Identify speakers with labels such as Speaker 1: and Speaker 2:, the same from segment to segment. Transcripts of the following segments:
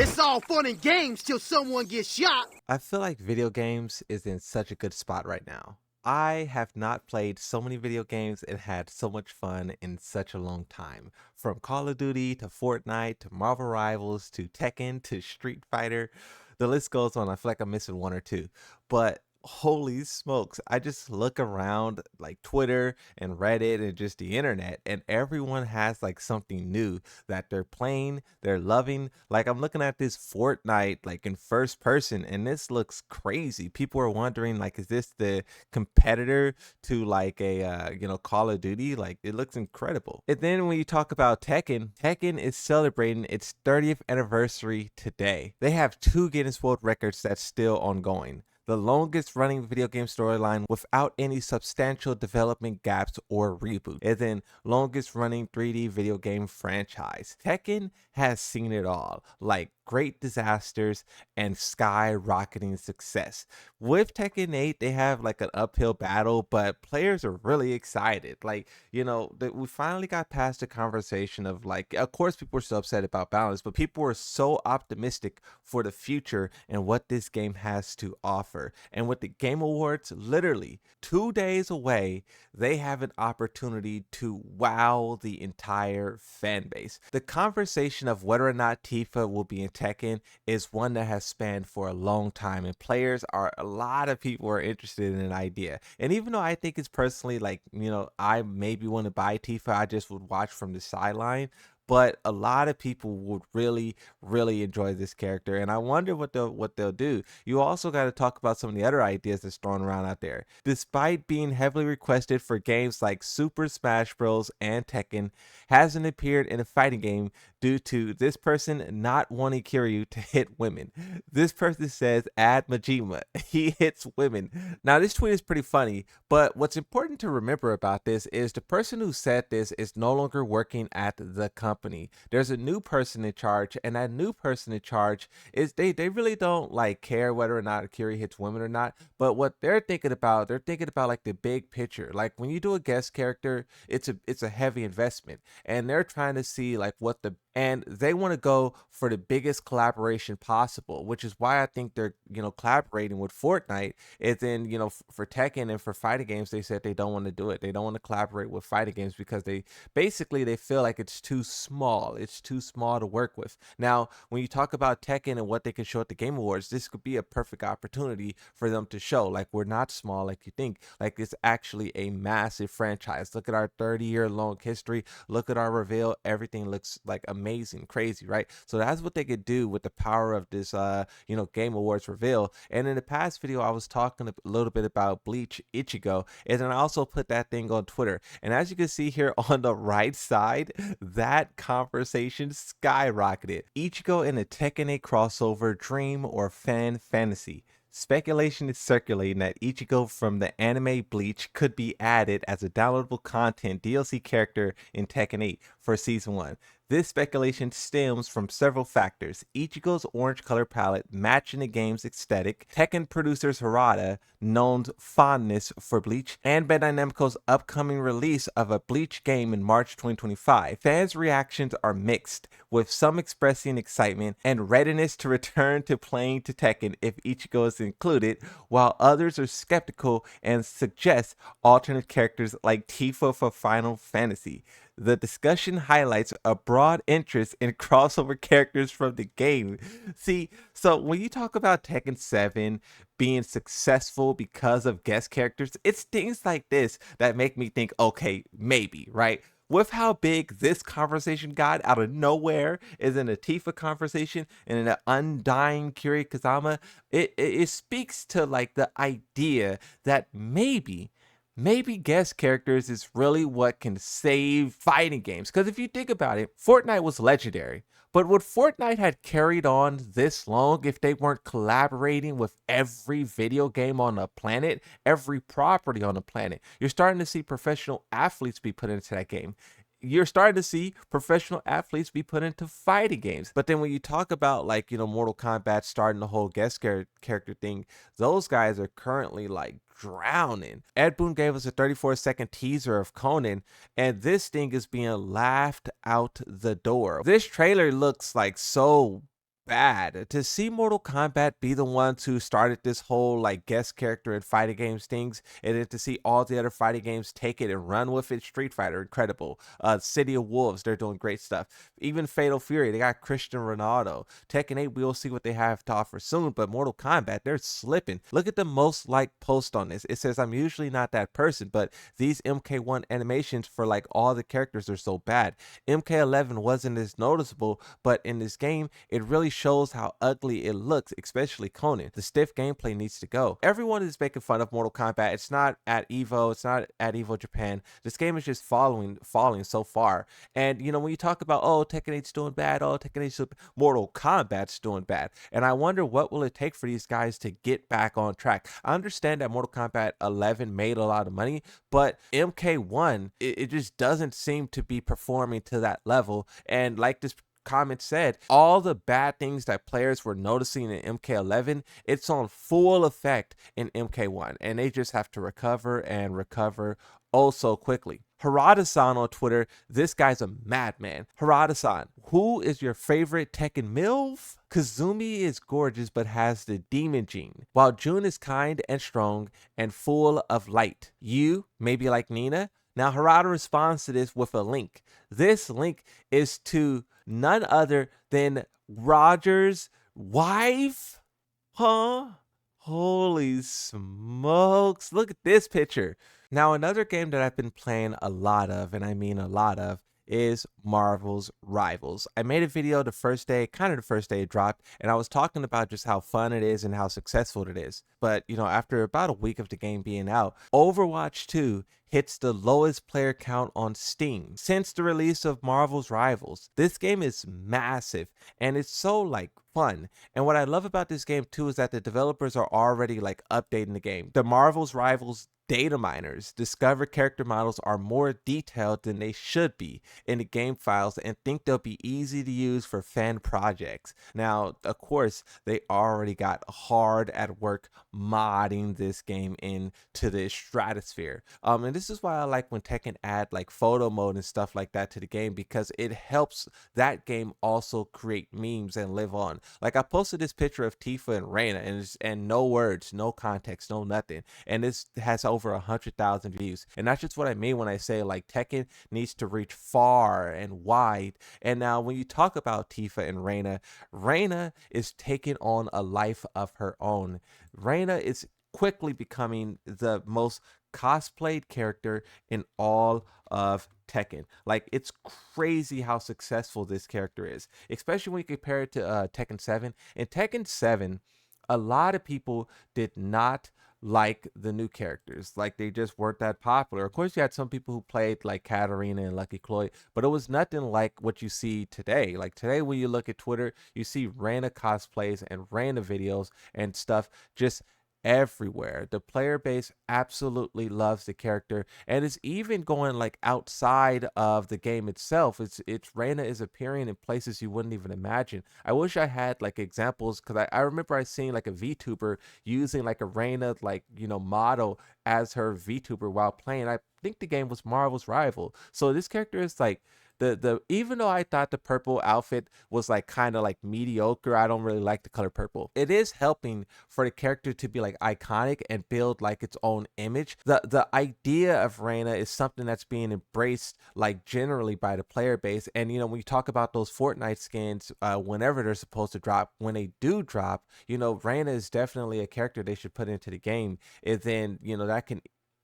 Speaker 1: It's all fun and games till someone gets shot.
Speaker 2: I feel like video games is in such a good spot right now. I have not played so many video games and had so much fun in such a long time. From Call of Duty to Fortnite to Marvel Rivals to Tekken to Street Fighter. The list goes on. I feel like I'm missing one or two. But holy smokes, I just look around like Twitter and Reddit and just the internet, and everyone has like something new that they're playing, they're loving. Like I'm looking at this Fortnite like in first person, and this looks crazy. People are wondering like, is this the competitor to like a Call of Duty? Like it looks incredible. And then when you talk about Tekken, Tekken is celebrating its 30th anniversary today. They have two Guinness World Records that's still ongoing, the longest running video game storyline without any substantial development gaps or reboot, and then longest running 3D video game franchise. Tekken has seen it all, like great disasters and skyrocketing success. With Tekken 8, they have like an uphill battle, but players are really excited. Like, we finally got past the conversation of like, of course, people were so upset about balance, but people were so optimistic for the future and what this game has to offer. And with the Game Awards literally 2 days away, they have an opportunity to wow the entire fan base. The conversation of whether or not Tifa will be in Tekken is one that has spanned for a long time, and a lot of people are interested in an idea. And even though I think it's personally like, I maybe want to buy Tifa, I just would watch from the sideline. But a lot of people would really, really enjoy this character, and I wonder what they'll do. You also got to talk about some of the other ideas that's thrown around out there. Despite being heavily requested for games like Super Smash Bros. And Tekken, hasn't appeared in a fighting game due to this person not wanting Kiryu to hit women. This person says, "Add Majima. He hits women." Now, this tweet is pretty funny, but what's important to remember about this is the person who said this is no longer working at the company. There's a new person in charge, and that new person in charge is they really don't like care whether or not Kiryu hits women or not. But what they're thinking about like the big picture. Like when you do a guest character, it's a heavy investment, and they're trying to see like and they want to go for the biggest collaboration possible, which is why I think they're collaborating with Fortnite. And then for Tekken and for fighting games, they said they don't want to do it. They don't want to collaborate with fighting games because they feel like it's too small. It's too small to work with. Now, when you talk about Tekken and what they can show at the Game Awards, this could be a perfect opportunity for them to show like we're not small like you think. Like it's actually a massive franchise. Look at our 30-year long history. Look at our reveal. Everything looks like amazing, crazy, right? So that's what they could do with the power of this Game Awards reveal. And in the past video, I was talking a little bit about Bleach Ichigo, and then I also put that thing on Twitter. And as you can see here on the right side, that conversation skyrocketed. Ichigo in a Tekken 8 crossover, dream or fan fantasy. Speculation is circulating that Ichigo from the anime Bleach could be added as a downloadable content DLC character in Tekken 8 for Season 1. This speculation stems from several factors: Ichigo's orange color palette matching the game's aesthetic, Tekken producers Harada, known's fondness for Bleach, and Bandai Namco's upcoming release of a Bleach game in March 2025. Fans' reactions are mixed, with some expressing excitement and readiness to return to playing to Tekken if Ichigo is included, while others are skeptical and suggest alternate characters like Tifa for Final Fantasy. The discussion highlights a broad interest in crossover characters from the game. See, so when you talk about Tekken 7 being successful because of guest characters, it's things like this that make me think, okay, maybe, right? With how big this conversation got out of nowhere, is in a Tifa conversation and in an undying Kiryu Kazama, it speaks to like the idea that maybe guest characters is really what can save fighting games. Because if you think about it, Fortnite was legendary. But would Fortnite had carried on this long if they weren't collaborating with every video game on the planet, every property on the planet? You're starting to see professional athletes be put into that game. You're starting to see professional athletes be put into fighting games. But then when you talk about like, Mortal Kombat starting the whole guest character thing, those guys are currently like drowning. Ed Boon gave us a 34-second teaser of Conan, and this thing is being laughed out the door. This trailer looks like so bad. To see Mortal Kombat be the ones who started this whole like guest character in fighting games things, and then to see all the other fighting games take it and run with it, Street Fighter, incredible. City of Wolves, they're doing great stuff. Even Fatal Fury, they got Christian Ronaldo. Tekken 8, we'll see what they have to offer soon, but Mortal Kombat, they're slipping. Look at the most liked post on this. It says, I'm usually not that person, but these MK1 animations for like all the characters are so bad. MK11 wasn't as noticeable, but in this game, it really shows how ugly it looks, especially Conan. The stiff gameplay needs to go. Everyone is making fun of Mortal Kombat. It's not at Evo. It's not at Evo Japan. This game is just falling so far. And, you know, when you talk about, oh, Tekken 8's doing bad, oh, Tekken 8's doing bad, Mortal Kombat's doing bad. And I wonder what will it take for these guys to get back on track. I understand that Mortal Kombat 11 made a lot of money, but MK1, it just doesn't seem to be performing to that level. And like this comment said, all the bad things that players were noticing in MK11, it's on full effect in MK1, and they just have to recover and recover oh so quickly. Harada-san on Twitter, this guy's a madman. Harada-san, who is your favorite Tekken MILF? Kazumi is gorgeous but has the demon gene, while Jun is kind and strong and full of light. You, maybe like Nina? Now Harada responds to this with a link. This link is to none other than Roger's wife? Huh? Holy smokes. Look at this picture. Now, another game that I've been playing a lot of, and I mean a lot of, is Marvel's Rivals. I made a video the first day, kind of the first day it dropped, and I was talking about just how fun it is and how successful it is. But, you know, after about a week of the game being out, Overwatch 2 hits the lowest player count on Steam since the release of Marvel's Rivals. This game is massive, and it's so, like, fun. And what I love about this game, too, is that the developers are already, like, updating the game. The Marvel's Rivals data miners discover character models are more detailed than they should be in the game files and think they'll be easy to use for fan projects. Now, of course, they already got hard at work modding this game into the stratosphere. And this is why I like when Tekken add like photo mode and stuff like that to the game, because it helps that game also create memes and live on. Like I posted this picture of Tifa and Reina, and no words, no context, no nothing, and this has over 100,000 views. And that's just what I mean when I say like Tekken needs to reach far and wide. And now when you talk about Tifa and Reina, Reina is taking on a life of her own. Reina is quickly becoming the most cosplayed character in all of Tekken. Like, it's crazy how successful this character is, especially when you compare it to Tekken 7. In Tekken 7, a lot of people did not like the new characters. Like, they just weren't that popular. Of course, you had some people who played like Katarina and Lucky Chloe, but it was nothing like what you see today. Like today, when you look at Twitter, you see Reina cosplays and Reina videos and stuff just everywhere. The player base absolutely loves the character, and it's even going like outside of the game itself. It's Reina is appearing in places you wouldn't even imagine. I wish I had like examples, because I remember I seen like a VTuber using like a Reina like, you know, model as her VTuber while playing. I think the game was Marvel's Rival. So this character is like the even though I thought the purple outfit was like kind of like mediocre, I don't really like the color purple. It is helping for the character to be like iconic and build like its own image. The idea of Reina is something that's being embraced like generally by the player base. And you know, when you talk about those Fortnite skins, whenever they're supposed to drop, when they do drop, you know, Reina is definitely a character they should put into the game. And then, you know, that can,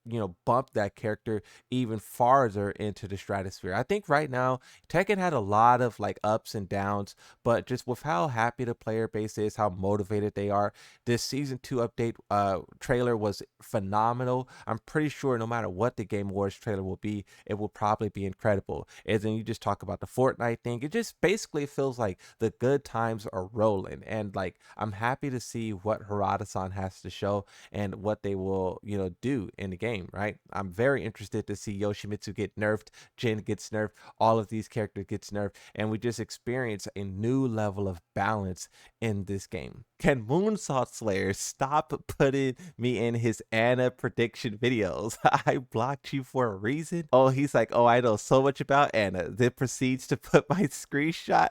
Speaker 2: you know, bump that character even farther into the stratosphere. I think right now Tekken had a lot of like ups and downs, but just with how happy the player base is, how motivated they are, this season 2 update trailer was phenomenal. I'm pretty sure no matter what the Game Awards trailer will be, it will probably be incredible. And then you just talk about the Fortnite thing. It just basically feels like the good times are rolling, and like I'm happy to see what Harada-san has to show and what they will, you know, do in the game. Right, I'm very interested to see Yoshimitsu get nerfed, Jin gets nerfed, all of these characters gets nerfed, and we just experience a new level of balance in this game. Can Moonsault Slayer stop putting me in his Anna prediction videos? I blocked you for a reason. Oh, he's like, oh, I know so much about Anna, then proceeds to put my screenshot.